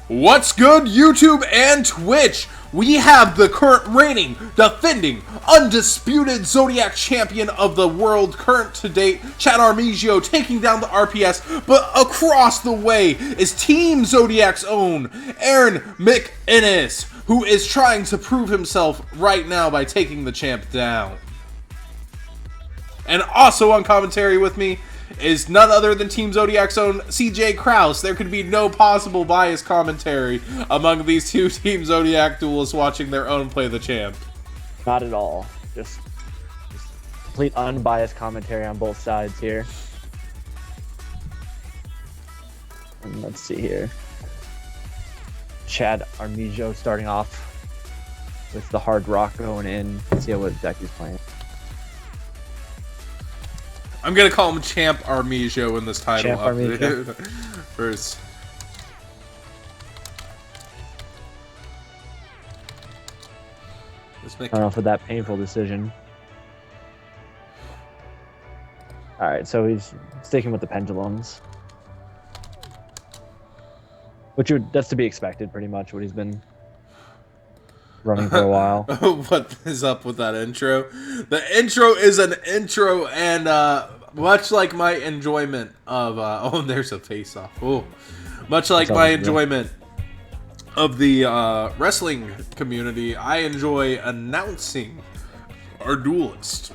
What's good, YouTube and Twitch? We have the current reigning, defending, undisputed Zodiac champion of the world, current to date, Chad Armijo, taking down the RPS, but across the way is Team Zodiac's own Aaron McInnes, who is trying to prove himself right now by taking the champ down. And also on commentary with me is none other than Team Zodiac's own CJ Kraus. There could be no possible bias commentary among these two Team Zodiac duelists watching their own play the champ. Not at all. Just complete unbiased commentary on both sides here. And let's see here. Chad Armijo starting off with the hard rock going in. Let's see what deck he's playing. I'm gonna call him Champ Armijo in this title. Champ Armijo. First. I don't know for that painful decision. Alright, so he's sticking with the pendulums. That's to be expected, pretty much, what he's been running for a while. What is up with that intro? The intro is an intro, and much like my enjoyment of oh, there's a face-off. Oh, much like my enjoyment of the wrestling community, I enjoy announcing our duelist.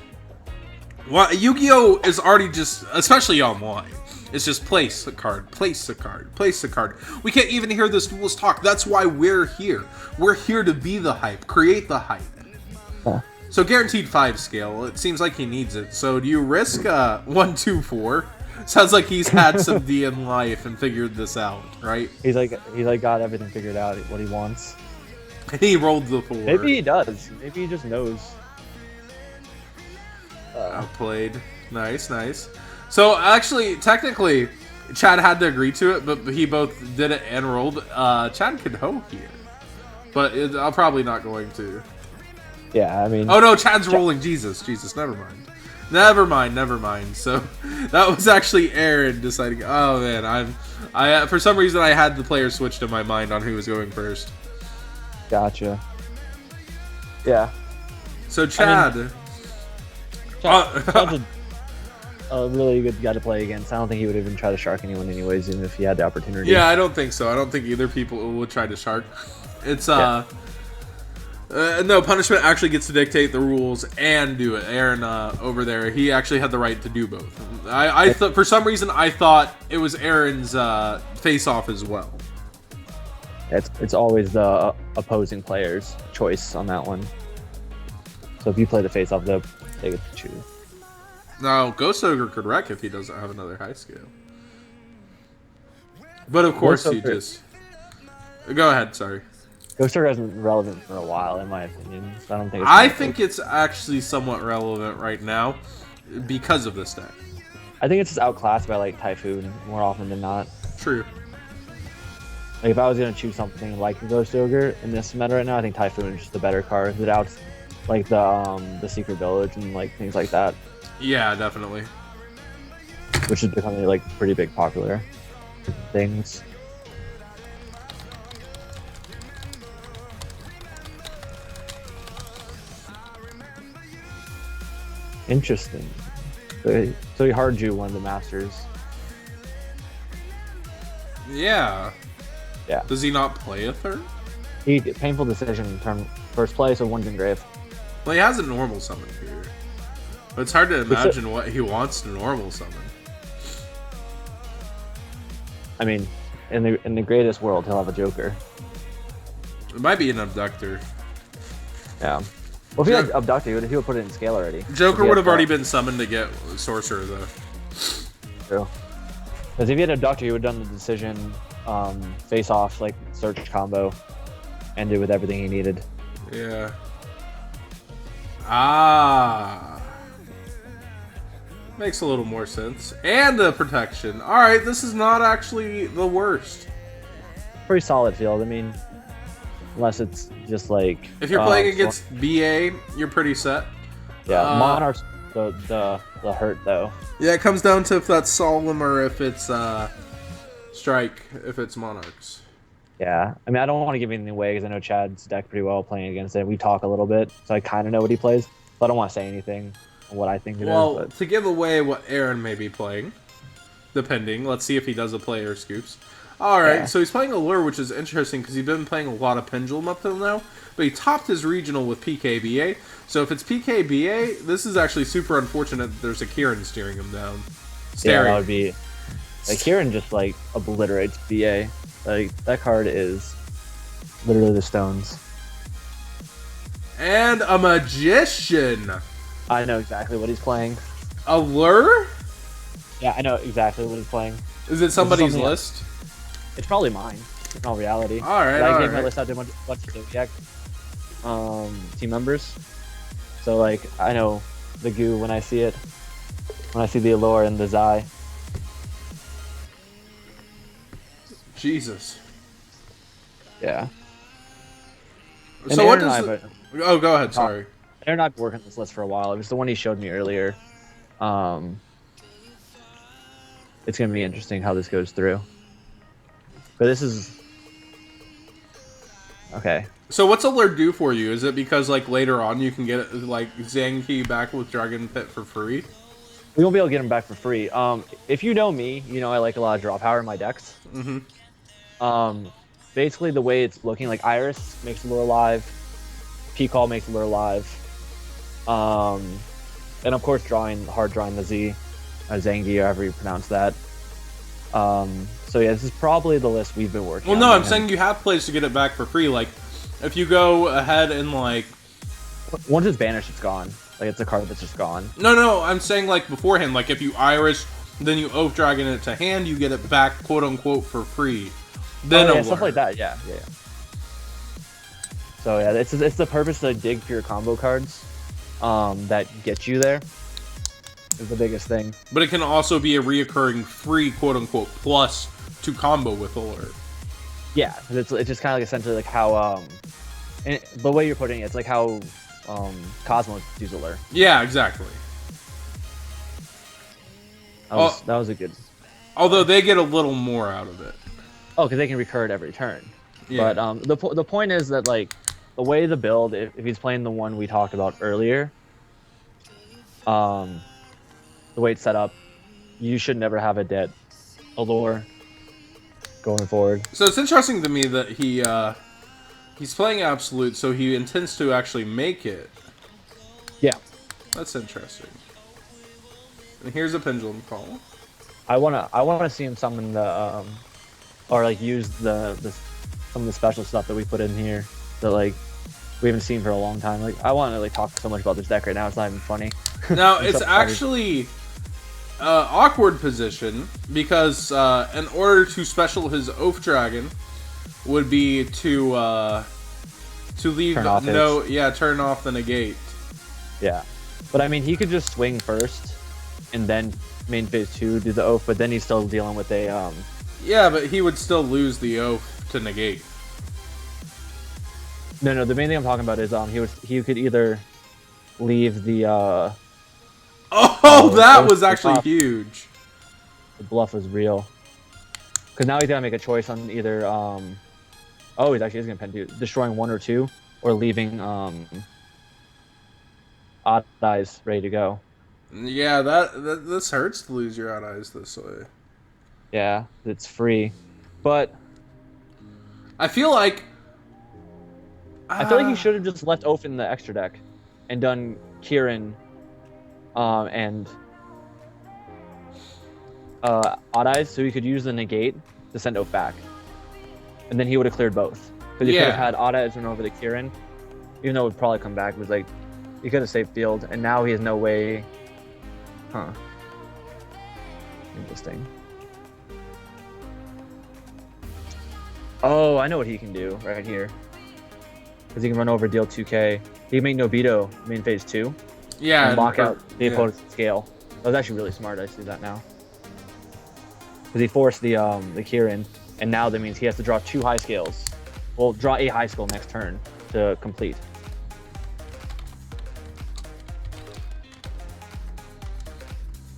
Well, Yu-Gi-Oh is already just, especially online, it's just place a card, place a card, place a card. We can't even hear this duelist talk. That's why we're here. We're here to be the hype, create the hype. Huh. So guaranteed 5 scale. It seems like he needs it. So do you risk 1, 2, 4? Sounds like he's had some D in life and figured this out, right? He's like got everything figured out, what he wants. He rolled the 4. Maybe he does. Maybe he just knows. Outplayed. Nice, nice. So actually, technically, Chad had to agree to it, but he both did it and rolled. Chad could hoe here, but I'm probably not going to. Yeah, I mean. Oh no, Chad's rolling. Jesus, never mind. Never mind. So that was actually Aaron deciding. Oh man, I for some reason I had the player switched in my mind on who was going first. Gotcha. Yeah. So Chad. Chad's a really good guy to play against. I don't think he would even try to shark anyone anyways, even if he had the opportunity. Yeah, I don't think so. I don't think either people would try to shark. It's no, punishment actually gets to dictate the rules and do it. Aaron over there, he actually had the right to do both. I thought for some reason I thought it was Aaron's face-off as well. It's always the opposing player's choice on that one. So if you play the face-off, they get to choose. Now, Ghost Ogre could wreck if he doesn't have another high scale. But of course he just... Go ahead, sorry. Ghost Ogre hasn't been relevant for a while, in my opinion. So I think it's actually somewhat relevant right now because of this deck. I think it's just outclassed by like Typhoon more often than not. True. Like if I was gonna choose something like Ghost Ogre in this meta right now, I think Typhoon is just the better card. It outs like the Secret Village and like things like that. Yeah, definitely. Which is becoming like pretty big popular things. Interesting. So he hard drew one of the masters. Yeah. Yeah. Does he not play a third? He painful decision in turn first play, so one's engraved. Well, he has a normal summon here. But it's hard to imagine what he wants to normal summon. I mean, in the greatest world, he'll have a Joker. It might be an Abductor. Yeah. Well, if he had Abductor, he would put it in scale already. Joker would have already been summoned to get Sorcerer, though. True. Because if he had Abductor, he would have done the decision face off, like, search combo, and do with everything he needed. Yeah. Ah. Makes a little more sense. And the protection. Alright, this is not actually the worst. Pretty solid field. I mean, unless it's just like... If you're playing against BA, you're pretty set. Yeah, Monarch's the hurt, though. Yeah, it comes down to if that's Solemn or if it's Strike, if it's Monarchs. Yeah, I mean, I don't want to give anything away because I know Chad's deck pretty well playing against it. We talk a little bit, so I kind of know what he plays, but I don't want to say anything on what I think it is. Well, But to give away what Aaron may be playing, depending. Let's see if he does a player scoops. Alright, yeah, so he's playing Allure, which is interesting because he's been playing a lot of Pendulum up till now, but he topped his regional with PKBA. So if it's PKBA, this is actually super unfortunate that there's a Kieran steering him down. yeah, that would be like Kieran just like obliterates BA. Like that card is literally the stones. And a Magician. I know exactly what he's playing. Allure? Yeah, I know exactly what he's playing. Is it somebody's list? It's probably mine, in all reality. Alright, I gave my list out to a bunch of Zodiac team members. So, like, I know the goo when I see it. When I see the Allure and the Zai. Jesus. Yeah. So Aaron what does Oh, go ahead, sorry. Aaron and I have been working on this list for a while. It was the one he showed me earlier. It's going to be interesting how this goes through. But this is... Okay. So what's Allure do for you? Is it because, like, later on you can get, like, Zanki back with Dragon Pit for free? We won't be able to get him back for free. If you know me, you know I like a lot of draw power in my decks. Mm-hmm. Basically, the way it's looking, like, Iris makes Allure alive. P-Call makes Allure alive. And, of course, hard drawing the Z. Zangi, or however you pronounce that. So yeah, this is probably the list we've been working on. Well, no, I'm saying you have plays to get it back for free. Like, if you go ahead and, like... Once it's banished, it's gone. Like, it's a card that's just gone. No, I'm saying, like, beforehand. Like, if you Irish, then you Oath Dragon it to hand, you get it back, quote-unquote, for free. Then yeah, stuff like that, yeah. So yeah, it's the purpose to dig for your combo cards that get you there. Is the biggest thing. But it can also be a reoccurring free, quote-unquote, plus to combo with Allure. Yeah, it's just kind of like essentially like how and the way you're putting it, it's like how Cosmos use Allure. Yeah, exactly. That was a good. Although they get a little more out of it. Oh, because they can recur it every turn. Yeah. But the point is that, like, the way the build, if he's playing the one we talked about earlier, the way it's set up, you should never have a dead Allure going forward. So it's interesting to me that he's playing Absolute, so he intends to actually make it. Yeah. That's interesting. And here's a Pendulum Call. I wanna see him summon the or like use the some of the special stuff that we put in here that like we haven't seen for a long time. Like I want to like talk so much about this deck right now. It's not even funny. Now it's actually awkward position because in order to special his Oath Dragon would be to leave turn off turn off the negate. Yeah, but I mean he could just swing first and then main phase 2 do the Oath, but then he's still dealing with a Yeah, but he would still lose the Oath to negate. No, the main thing I'm talking about is he could either leave the that was actually huge. The bluff was real. Because now he's gonna make a choice on either he's actually is gonna destroying 1 or 2 or leaving odd eyes ready to go. Yeah, this hurts to lose your odd eyes this way. Yeah, it's free. But I feel like he should have just left Oath in the extra deck and done Kieran and Odd Eyes, so he could use the negate to send Oath back. And then he would have cleared both. Because he could have had Odd Eyes run over the Kieran, even though it would probably come back. It was like, he could have saved field, and now he has no way. Huh. Interesting. Oh, I know what he can do right here. Because he can run over, deal 2k. He can make Nobito main phase 2. Yeah. And lock out the opponent's scale. That was actually really smart. I see that now. Because he forced the Kieran, and now that means he has to draw 2 high scales. Well, draw a high scale next turn to complete.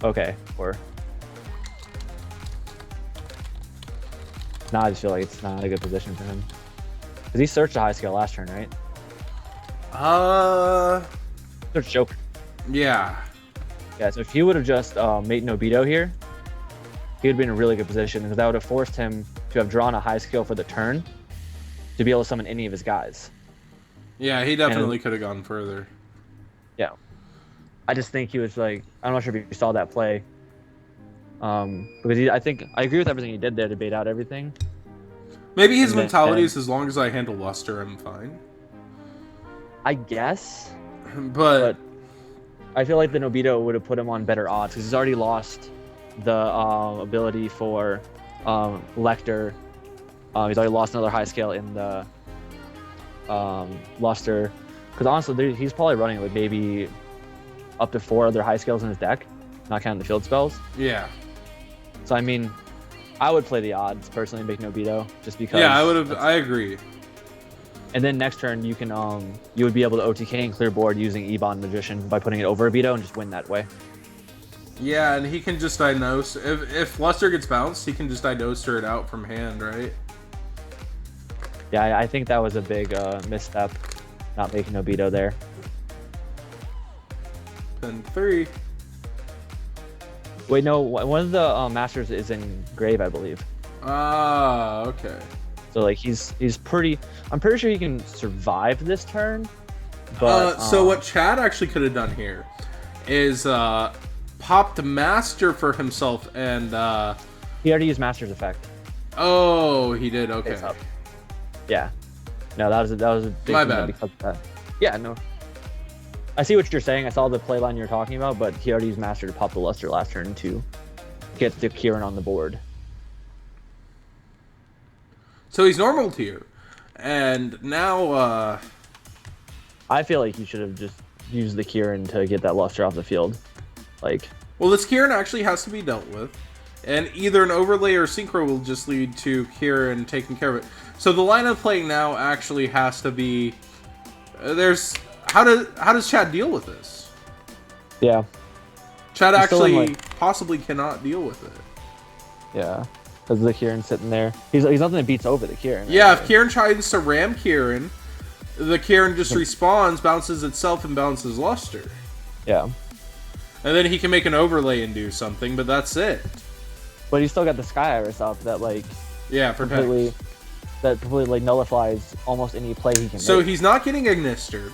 Okay, or Now I just feel like it's not a good position for him. Because he searched a high scale last turn, right? Search Joker. Yeah. Yeah, so if he would have just made Nobito here, he would be in a really good position, because that would have forced him to have drawn a high scale for the turn to be able to summon any of his guys. Yeah, he definitely could have gone further. Yeah. I just think he was like, I'm not sure if you saw that play. Because I think I agree with everything he did there to bait out everything. Maybe his mentality is, as long as I handle Luster, I'm fine. I guess. But I feel like the Nobito would have put him on better odds, because he's already lost the ability for Lecter. He's already lost another high scale in the Luster. Because honestly, he's probably running like maybe up to 4 other high scales in his deck, not counting the field spells. Yeah. So I mean, I would play the odds personally, make Nobito, just because. Yeah, I would have. I agree. And then next turn you can you would be able to OTK and clear board using Ebon Magician by putting it over Obito and just win that way. Yeah, and he can just diagnose. If Luster gets bounced, he can just diagnose it out from hand, right? Yeah, I think that was a big misstep, not making Obito there. Then 3. Wait, no, one of the masters is in grave, I believe. Ah, okay. So like he's pretty. I'm pretty sure he can survive this turn. But so what Chad actually could have done here is popped Master for himself and he already used Master's effect. Oh, he did. Okay. Yeah. No, that was a big My thing bad. Because of that. Yeah, no. I see what you're saying. I saw the play line you're talking about, but he already used Master to pop the Luster last turn to get the Kieran on the board. So he's normal tier, and now I feel like he should have just used the Kieran to get that Luster off the field. Like, well, this Kieran actually has to be dealt with, and either an overlay or synchro will just lead to Kieran taking care of it. So the line of play now actually has to be how does Chad deal with this? yeah. Chad He's actually possibly cannot deal with it. Yeah. Because the Kieran sitting there. He's nothing that beats over the Kieran. Yeah, right? if Kieran tries to ram Kieran, the Kieran just respawns, bounces itself, and bounces Luster. Yeah. And then he can make an overlay and do something, but that's it. But he's still got the Sky Iris up that like completely like nullifies almost any play he can So make. he's not getting Ignistered.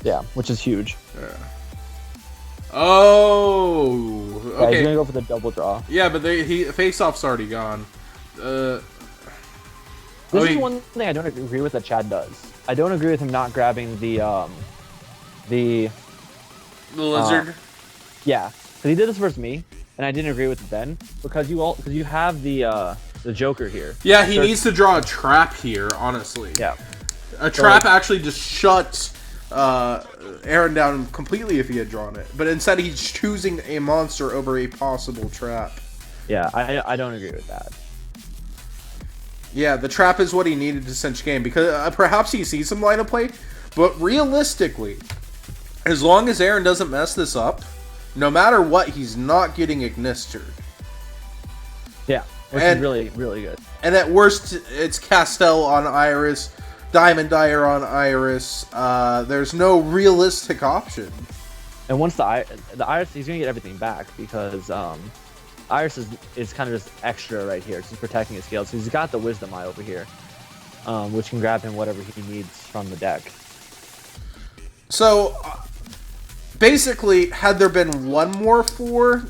Yeah, which is huge. Yeah. Oh, Yeah, okay. he's gonna go for the double draw. Yeah, but face-off's already gone. This is one thing I don't agree with that Chad does. I don't agree with him not grabbing the lizard. Yeah, because he did this versus me, and I didn't agree with it then because you have the Joker here. Yeah, he needs to draw a trap here. Honestly. Yeah. A trap actually just shuts Aaron down completely if he had drawn it, but instead he's choosing a monster over a possible trap. Yeah, I don't agree with that. Yeah, the trap is what he needed to cinch game, because perhaps he sees some line of play, but realistically, as long as Aaron doesn't mess this up, no matter what, he's not getting Ignistered. Yeah, which is really, really good. And at worst, it's Castell on Iris, Diamond Dyer on Iris. There's no realistic option. And once the Iris, he's gonna get everything back because Iris is kind of just extra right here. She's protecting his scales. So he's got the Wisdom Eye over here, which can grab him whatever he needs from the deck. So, basically, had there been one more 4,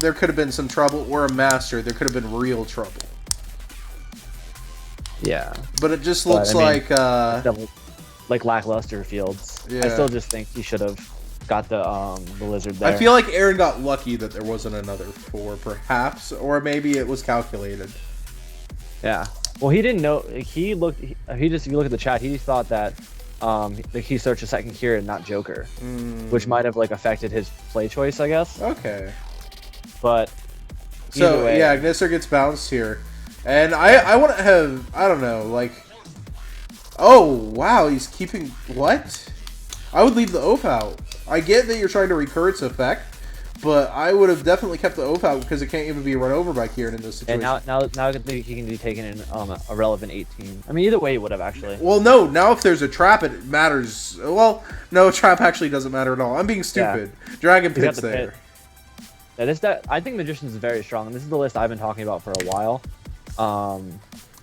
there could have been some trouble, or a master. There could have been real trouble. Yeah. But it just looks like lackluster fields. Yeah. I still just think he should have got the lizard there. I feel like Aaron got lucky that there wasn't another 4, perhaps, or maybe it was calculated. Yeah. Well, he didn't know. If you look at the chat, he thought that he searched a second Kieran, not Joker, which might have affected his play choice, I guess. Okay. But so way, yeah, Ignister gets bounced here, and I want to have, I don't know, oh wow, he's keeping what? I would leave the oath out. I get that you're trying to recur its effect, but I would have definitely kept the oath out because it can't even be run over by Kieran in this situation. And now I think he can be taken in a relevant 18. I mean, either way, he would have actually. Well, no. Now if there's a trap, it matters. Well, no, trap actually doesn't matter at all. I'm being stupid. Yeah. Dragon Pit's there. Pit. Yeah, I think Magician's very strong. This is the list I've been talking about for a while.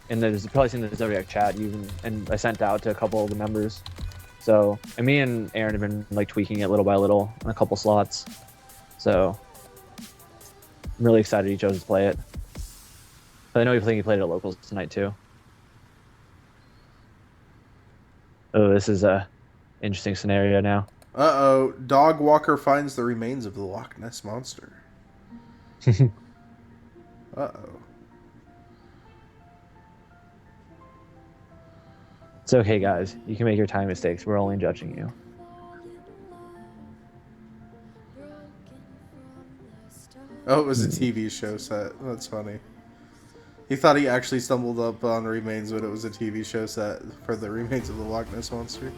And there's probably seen the Zodiac chat and I sent out to a couple of the members. So, and me and Aaron have been like tweaking it little by little in a couple slots. So, I'm really excited he chose to play it. But I know he played it at locals tonight too. Oh, this is a interesting scenario now. Uh-oh. Dog Walker finds the remains of the Loch Ness Monster. Uh-oh. It's okay, guys. You can make your time mistakes. We're only judging you. Oh, it was a TV show set. That's funny. He thought he actually stumbled up on remains, but it was a TV show set for the remains of the Loch Ness Monster.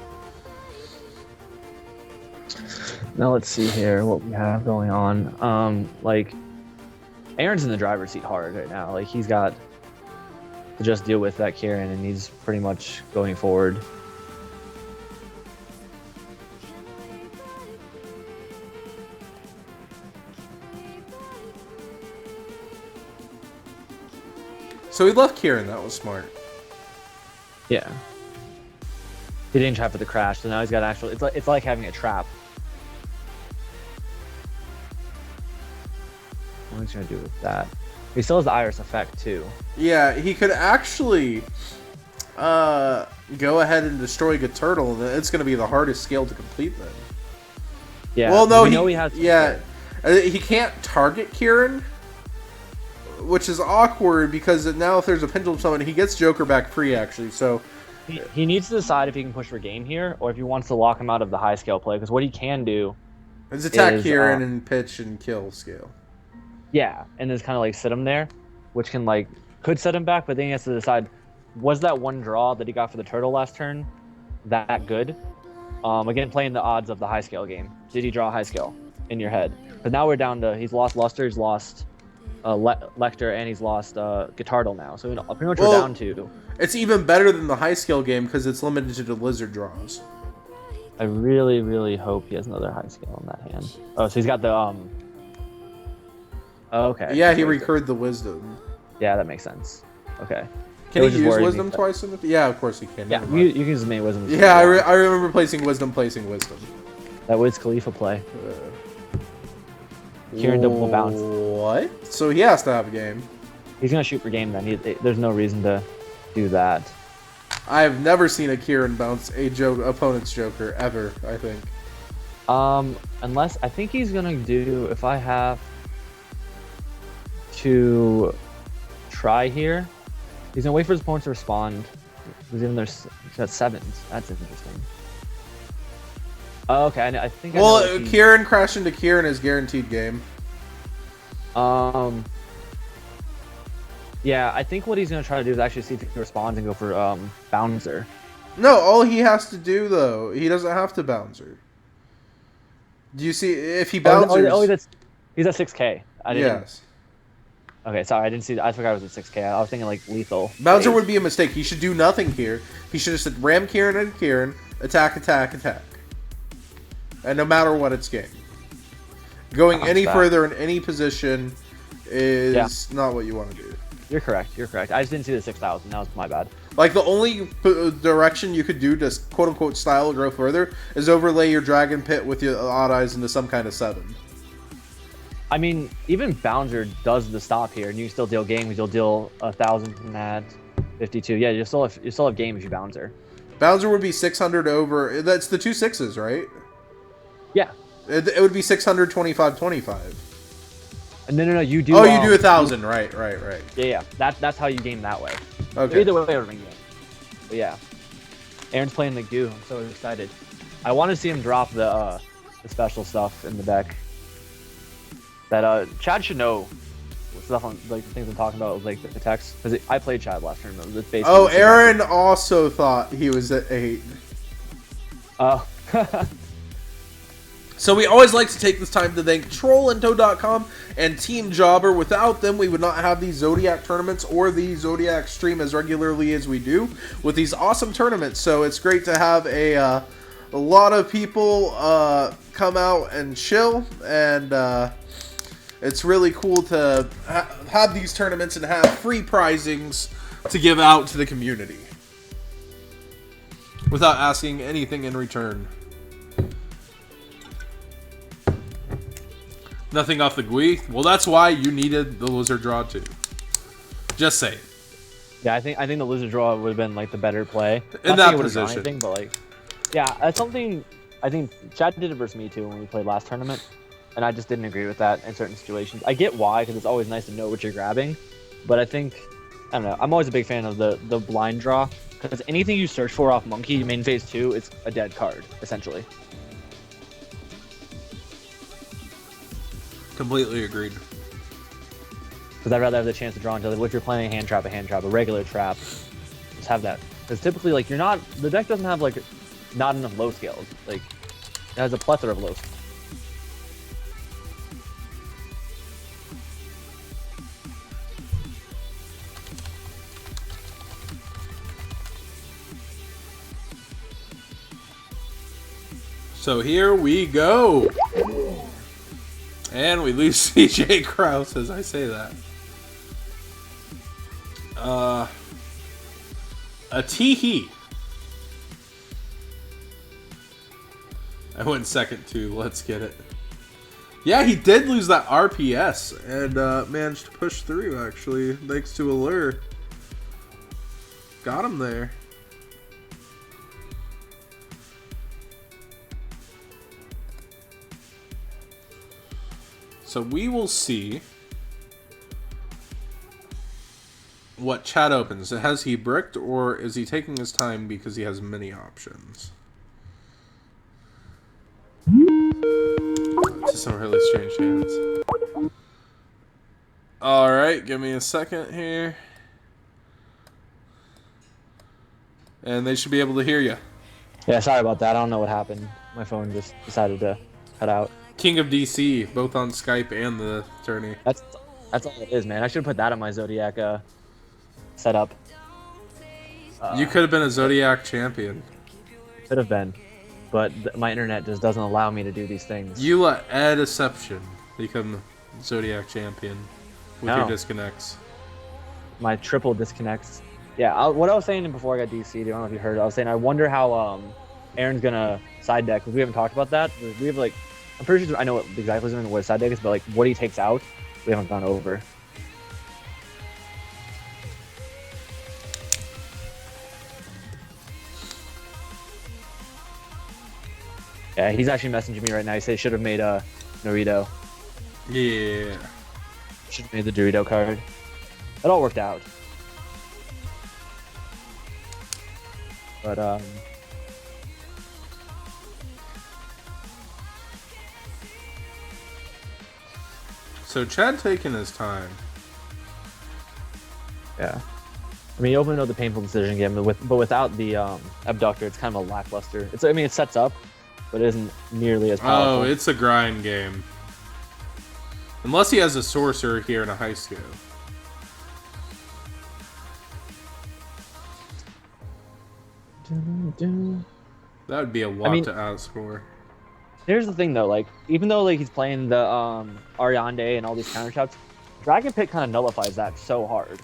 Now let's see here what we have going on. Like, Aaron's in the driver's seat hard right now. Like, he's got to just deal with that Kieran, and he's pretty much going forward. So he left Kieran. That was smart. Yeah. He didn't trap for the crash, so now he's got actual. It's like having a trap. What is he gonna do with that? He still has the iris effect too. Yeah, he could actually go ahead and destroy a turtle, and it's going to be the hardest scale to complete then. Yeah. Well, no, he has. Yeah, he can't target Kieran, which is awkward because now if there's a pendulum summon, he gets Joker back free actually. So he needs to decide if he can push for game here or if he wants to lock him out of the high scale play. Because what he can do is attack Kieran and pitch and kill scale. Yeah, and just kind of like sit him there, which could set him back. But then he has to decide: was that one draw that he got for the turtle last turn that good? Again, playing the odds of the high scale game. Did he draw high scale in your head? But now we're down to he's lost Luster, he's lost Lecter, and he's lost Guitardle now. So pretty much we're down to. It's even better than the high scale game because it's limited to the lizard draws. I really, really hope he has another high scale in that hand. Oh, so he's got the Oh, okay. Yeah, he recurred the wisdom. Yeah, that makes sense. Okay. Can he use wisdom twice in the... Yeah, of course he can. Yeah, you can use main wisdom. Yeah, I remember placing wisdom. That Wiz Khalifa play. Kieran double bounce. What? So he has to have a game. He's going to shoot for game then. There's no reason to do that. I have never seen a Kieran bounce a opponent's Joker, ever, I think. Unless... I think he's going to do... If I have to try here, he's gonna wait for his opponent to respond. He's got 7s. That's interesting. Oh, okay, I think. Well, Kieran crash into Kieran is guaranteed game. Yeah, I think what he's gonna try to do is actually see if he can respond and go for Bouncer. No, all he has to do though, he doesn't have to Bouncer. Do you see if he bouncers? He's at 6K. Yes. Okay, sorry, I didn't see. I forgot it was at 6K. I was thinking like lethal. Bouncer would be a mistake. He should do nothing here. He should have said ram Kieran and Kieran, attack, and no matter what, it's game. Going any further in any position is not what you want to do. You're correct. I just didn't see the 6,000. That was my bad. Like the only direction you could do to quote unquote style grow further is overlay your Dragon Pit with your odd eyes into some kind of 7. I mean, even Bouncer does the stop here, and you still deal game because you'll deal 1,000 from that, 52. Yeah, you still have game if you Bouncer. Bouncer would be 600 over. That's the 2 6s, right? Yeah. It would be 600, 25, 25. No, you do. Oh, you do 1,000, right. Yeah. That's how you game that way. Okay. Either way, it would be game. But yeah, Aaron's playing the goo. I'm so excited. I want to see him drop the special stuff in the deck. That Chad should know stuff on like the things I'm talking about, like the text, because I played Chad last turn. Oh, Aaron also thought he was at 8. Oh. So we always like to take this time to thank trollinto.com and Team Jobber. Without them, we would not have these Zodiac tournaments or the Zodiac stream as regularly as we do with these awesome tournaments. So it's great to have a lot of people come out and chill, and it's really cool to have these tournaments and have free prizings to give out to the community without asking anything in return. Nothing off the GUI. Well, that's why you needed the lizard draw too. Just saying. Yeah, I think the lizard draw would have been like the better play. In that position. Anything, but like, yeah, that's something. I think Chad did it versus me too when we played last tournament, and I just didn't agree with that in certain situations. I get why, because it's always nice to know what you're grabbing, but I think, I don't know. I'm always a big fan of the blind draw, because anything you search for off Monkey main phase 2, it's a dead card essentially. Completely agreed. Because I'd rather have the chance to draw into, if you're playing a hand trap, a regular trap, just have that. Because typically, like, the deck doesn't have, like, not enough low scales. Like, it has a plethora of low scales. So here we go. And we lose CJ Krause as I say that. A tee-hee. I went second too. Let's get it. Yeah, he did lose that RPS and managed to push through, actually, thanks to Allure. Got him there. So we will see what Chad opens. Has he bricked, or is he taking his time because he has many options? Just some really strange hands. Alright, give me a second here. And they should be able to hear you. Yeah, sorry about that. I don't know what happened. My phone just decided to cut out. King of DC, both on Skype and the tourney. That's all it is, man. I should have put that on my Zodiac setup. You could have been a Zodiac champion. Could have been, but my internet just doesn't allow me to do these things. You let Deception become Zodiac champion with your disconnects. My triple disconnects. Yeah, what I was saying before I got DC, I don't know if you heard. I was saying I wonder how Aaron's gonna side deck, because we haven't talked about that. We have, like, I'm pretty sure I know what exactly what his side deck is, but like what he takes out, we haven't gone over. Yeah, he's actually messaging me right now. He said he should have made a Dorito. Yeah. Should have made the Dorito card. It all worked out. But so Chad taking his time. Yeah. I mean, he opened up the painful decision game, but without the abductor, it's kind of a lackluster. I mean, it sets up, but it isn't nearly as powerful. Oh, it's a grind game. Unless he has a sorcerer here and a high skill. That would be a lot to ask for. Here's the thing, though. Like, even though like he's playing the Ariande and all these counter shots, Dragon Pit kind of nullifies that so hard.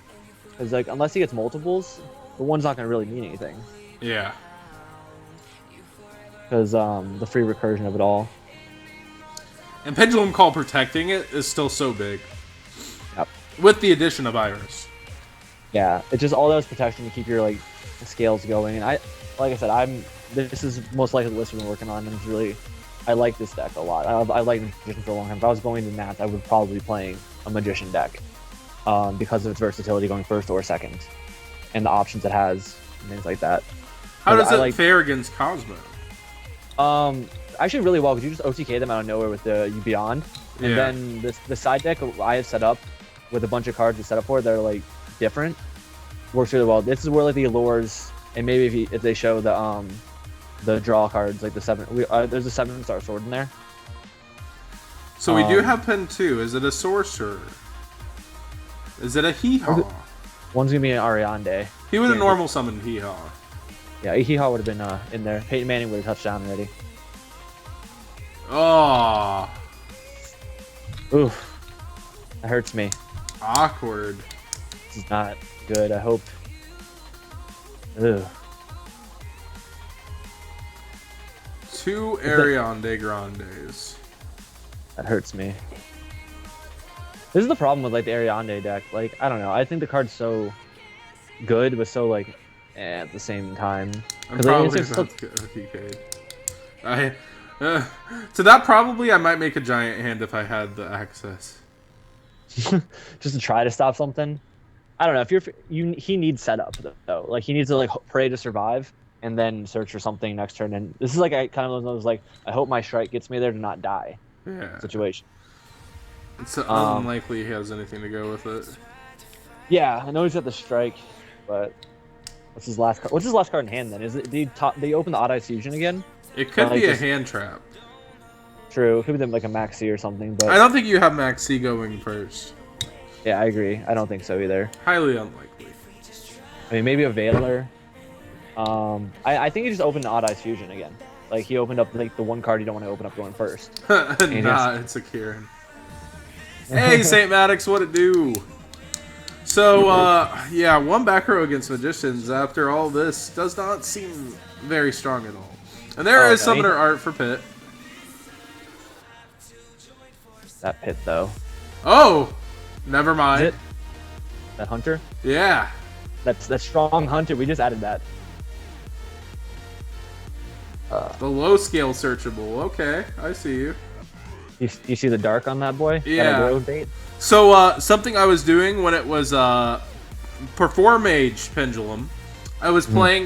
Because like, unless he gets multiples, the one's not going to really mean anything. Yeah. Because the free recursion of it all. And Pendulum Call protecting it is still so big. Yep. With the addition of Iris. Yeah, it's just all those protection to keep your like scales going. And like I said, this is most likely the list we've been working on, and it's really, I like this deck a lot. I like Magician for a long time. If I was going to Nats, I would probably be playing a Magician deck because of its versatility going first or second, and the options it has, and things like that. How does it fare against Cosmo? Actually really well, because you just OTK them out of nowhere with the Beyond, and then the side deck I have set up with a bunch of cards to set up for that are like different works really well. This is where like the Allures, and maybe if they show the draw cards, like the there's a 7-star sword in there. So we do have Pen 2. Is it a sorcerer? Is it a hee-haw? One's gonna be an Ariande. He would have normal summoned hee-haw. Yeah, hee-haw would have been in there. Peyton Manning would have touched down already. Oh. Oof. That hurts me. Awkward. This is not good. I hope. Ugh. 2 Ariande Grandes. That hurts me. This is the problem with like the Ariande deck. Like, I don't know. I think the card's so good, but so like at the same time. I'm probably about to get OTK'd. To that probably I might make a giant hand if I had the access. Just to try to stop something. I don't know. If he needs setup though. Like he needs to like pray to survive and then search for something next turn. And this is like kind of one of those like I hope my strike gets me there to not die. Yeah. Situation. It's unlikely he has anything to go with it. Yeah, I know he's got the strike, but what's his last card? What's his last card in hand then? Is it did he open the Odd Eyes Fusion again? It could be a hand trap. True, it could be like a Maxi or something, but I don't think you have Maxi going first. Yeah, I agree. I don't think so either. Highly unlikely. I mean, maybe a Veiler. I think he just opened Odd Eyes Fusion again. Like he opened up like the one card you don't want to open up going first. Nah, it's a Kieran. Hey, St. Maddox, what it do? So, yeah, 1 back row against Magicians after all this does not seem very strong at all. And there is Summoner Art for Pit. That Pit, though. Oh! Never mind. Is it? That Hunter? Yeah. That's strong Hunter. We just added that. The low scale searchable. Okay, I see you. You see the dark on that boy? Yeah. Bait? So, something I was doing when it was Perform Mage Pendulum, I was playing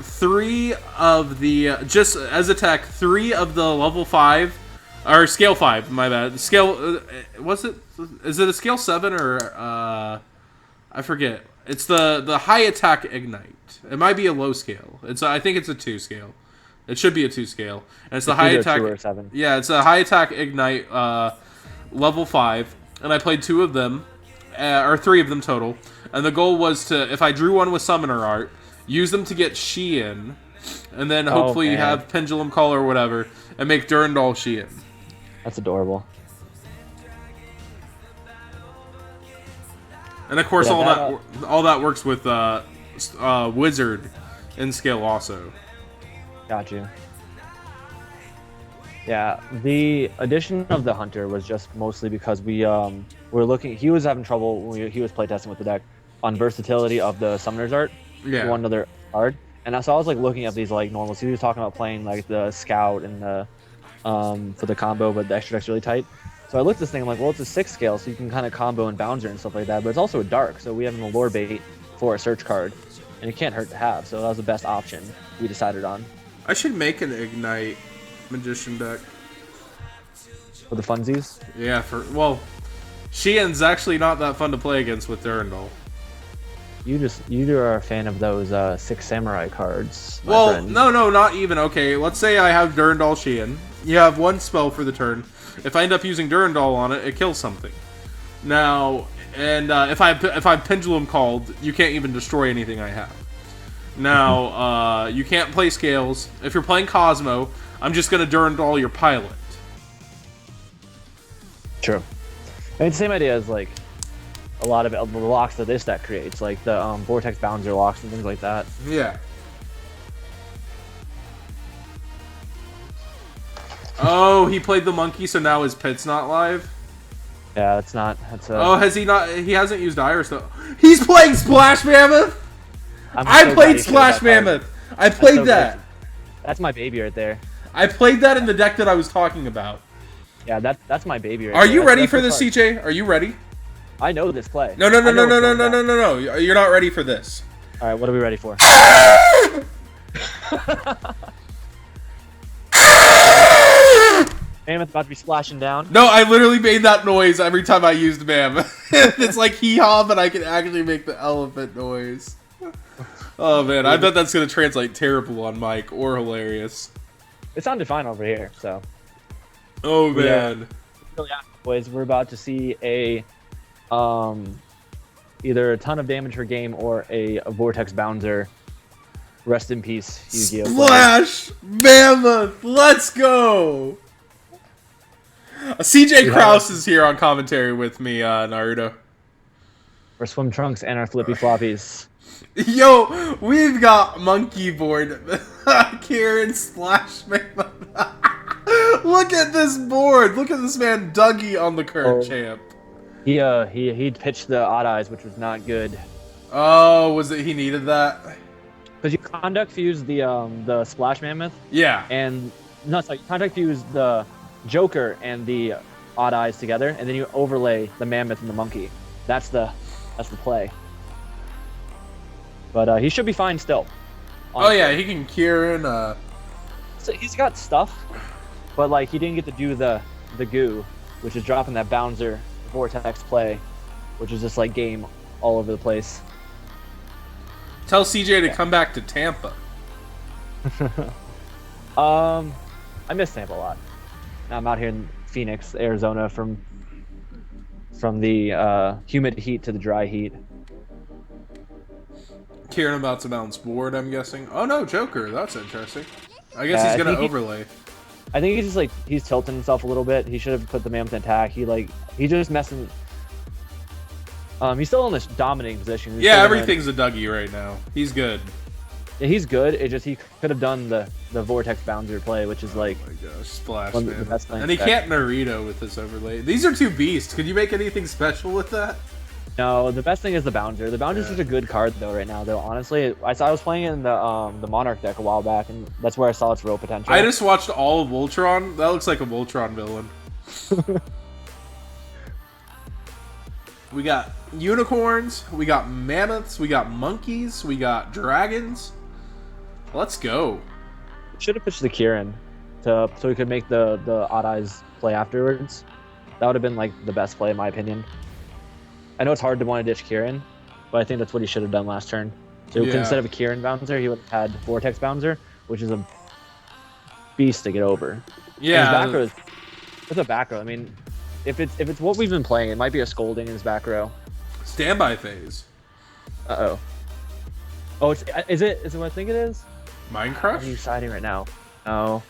3 of the, just as a tech, 3 of the level 5, or scale 5, my bad. Scale, is it a scale 7 or, I forget. It's the high attack ignite. It might be a low scale. I think it's a 2 scale. It should be a 2 scale. And it's the high attack. 2 or 7. Yeah, it's a high attack ignite level 5, and I played 2 of them, or 3 of them total. And the goal was to, if I drew one with Summoner Art, use them to get Shein, and then hopefully have Pendulum Call or whatever, and make Durandal Shein. That's adorable. And of course, all that works with Wizard in scale also. Got you. Yeah, the addition of the Hunter was just mostly because we were looking. He was having trouble when he was playtesting with the deck on versatility of the Summoner's Art. Yeah. One other card, and so I was like looking at these like normals. He was talking about playing like the Scout and the for the combo, but the extra deck's really tight. So I looked at this thing. I'm like, well, it's a 6 scale, so you can kind of combo and bouncer and stuff like that. But it's also a dark, so we have an Allure bait for a search card, and it can't hurt to have. So that was the best option we decided on. I should make an Ignite Magician deck. For the funsies? Yeah, Shein's actually not that fun to play against with Durandal. You are a fan of those 6 samurai cards. Well, friend. no, not even. Okay, let's say I have Durandal Shein. You have 1 spell for the turn. If I end up using Durandal on it, it kills something. Now, and if I Pendulum Called, you can't even destroy anything I have. Now, you can't play Scales. If you're playing Cosmo, I'm just gonna Durandal your pilot. True. I mean, it's the same idea as like a lot of the locks that this deck creates, like the Vortex Bouncer locks and things like that. Yeah. Oh, he played the monkey, so now his pit's not live? Yeah, that's not. Oh, has he not? He hasn't used Iris though. He's playing Splash Mammoth. I played Splash Mammoth. I played that. That's my baby right there. I played that in the deck that I was talking about. Yeah, that's my baby right there. Are you ready for this, CJ? Are you ready? I know this play. No. You're not ready for this. All right, what are we ready for? Mammoth about to be splashing down. No, I literally made that noise every time I used Mammoth. It's like hee-haw, but I can actually make the elephant noise. Oh man, I bet that's gonna translate terrible on mic or hilarious. It sounded fine over here, so. Oh man. really happen, boys. We're about to see a either a ton of damage per game or a Vortex Bouncer. Rest in peace, Yu-Gi-Oh! Splash Mammoth. Let's go. CJ Kraus is here on commentary with me, Naruto. Our swim trunks and our flippy floppies. Yo, we've got monkey board. Kieran Splash Mammoth. Look at this board. Look at this man Dougie on the current champ. He pitched the odd eyes, which was not good. Oh, was it he needed that? Because you conduct fuse the Splash Mammoth. Yeah. And no, sorry, you conduct fuse the Joker and the odd eyes together, and then you overlay the Mammoth and the monkey. That's the play. But he should be fine still. Oh Honestly. yeah, he can Kieran. So he's got stuff, but like he didn't get to do the goo, which is dropping that Bouncer Vortex play, which is just like game all over the place. Tell CJ to come back to Tampa. I miss Tampa a lot. I'm out here in Phoenix, Arizona, from the humid heat to the dry heat. Kieran about to bounce board, I'm guessing. Oh no, Joker. That's interesting. I guess he's gonna overlay. I think he's just like he's tilting himself a little bit. He should have put the Mammoth in attack. He just messing. He's still in this dominating position. Yeah, everything's a Dougie right now. He's good. Yeah, he's good. It just he could have done the Vortex Bouncer play, which is like oh my gosh, Splash one man. of the best things. And he can't Naruto with this overlay. These are two beasts. Could you make anything special with that? No, the best thing is the Bouncer. The Bouncer's such a good card though right now. Though honestly, I was playing in the Monarch deck a while back, and that's where I saw its real potential. I just watched all of Voltron. That looks like a Voltron villain. We got unicorns, we got mammoths, we got monkeys, we got dragons. Let's go. Should have pitched the Kieran so he could make the odd eyes play afterwards. That would have been like the best play in my opinion. I know it's hard to want to ditch Kieran, but I think that's what he should have done last turn. So instead of a Kieran Bouncer, he would have had Vortex Bouncer, which is a beast to get over. Yeah. It's a back row. I mean, if it's what we've been playing, it might be a scolding in his back row. Standby phase. Uh-oh. Oh, is it what I think it is? Mind Crush? He's siding right now. No.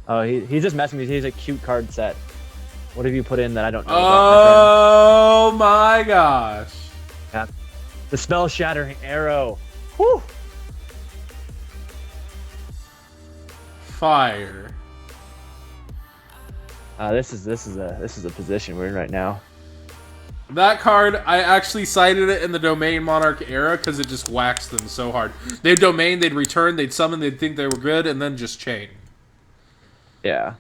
Oh, he's just messing with me. He's a cute card set. What have you put in that I don't know about? Oh my gosh. Yeah. The Spell Shattering Arrow. Whew. Fire. This is a position we're in right now. That card, I actually cited it in the Domain Monarch era because it just waxed them so hard. They'd Domain, they'd return, they'd summon, they'd think they were good, and then just chain. Yeah.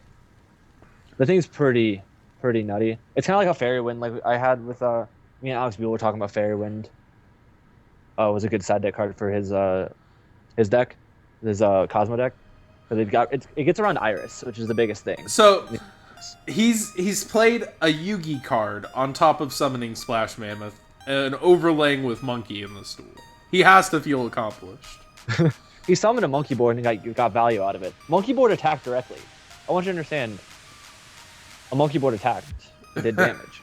The thing's pretty nutty. It's kind of like a Fairy Wind, like I had with me and Alex Buell were talking about Fairy Wind. It was a good side deck card for his deck, his Cosmo deck. But it gets around Iris, which is the biggest thing. So he's played a Yugi card on top of summoning Splash Mammoth and overlaying with Monkey in the stool. He has to feel accomplished. He summoned a Monkey board and got value out of it. Monkey board attacked directly. I want you to understand. A Monkey board attacked. It did damage.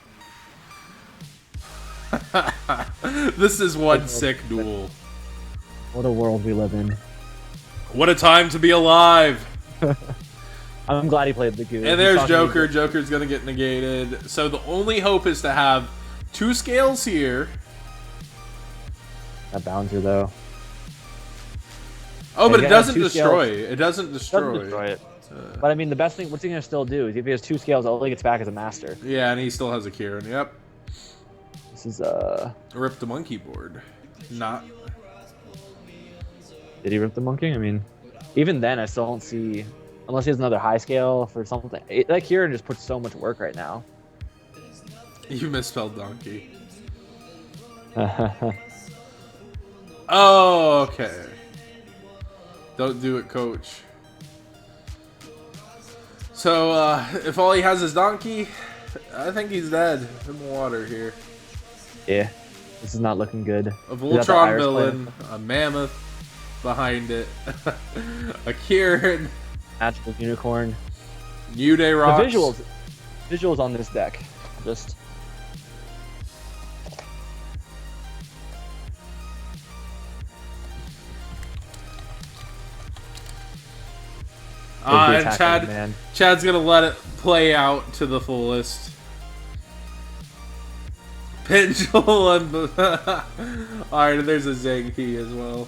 This is one sick duel. What a world we live in. What a time to be alive. I'm glad he played the goo. And there's Joker. Joker's going to get negated. So the only hope is to have 2 scales here. That Bouncer, though. Oh, but it doesn't destroy. It doesn't destroy. It. But I mean, the best thing, what's he going to still do? Is if he has 2 scales, all he gets back is a master. Yeah, and he still has a Kieran. Yep. This is, Rip the monkey board. Not. Did he rip the monkey? I mean, even then, I still don't see... Unless he has another high scale for something. That Kieran just puts so much work right now. You misspelled donkey. Oh, okay. Don't do it, coach. So, if all he has is donkey, I think he's dead in the water here. Yeah. This is not looking good. A Voltron villain, a Mammoth behind it, a Kieran. Magical Unicorn. New Day Rocks. Visuals on this deck. Just. And Chad's gonna let it play out to the fullest. Pendulum. Alright, there's a Zanky as well.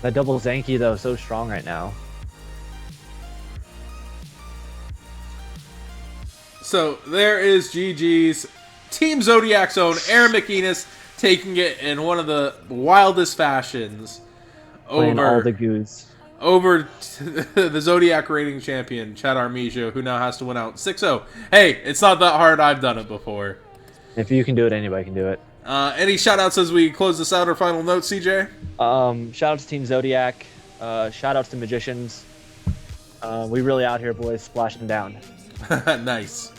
That double Zanky though, so strong right now. So there is GG's. Team Zodiac's own Aaron McInnes taking it in one of the wildest fashions. Playing all the goose. Over the Zodiac reigning champion, Chad Armijo, who now has to win out 6-0. Hey, it's not that hard. I've done it before. If you can do it, anybody can do it. Any shout-outs as we close this out, or final notes, CJ? Shout out to Team Zodiac. Shout outs to Magicians. We really out here, boys, splashing down. Nice.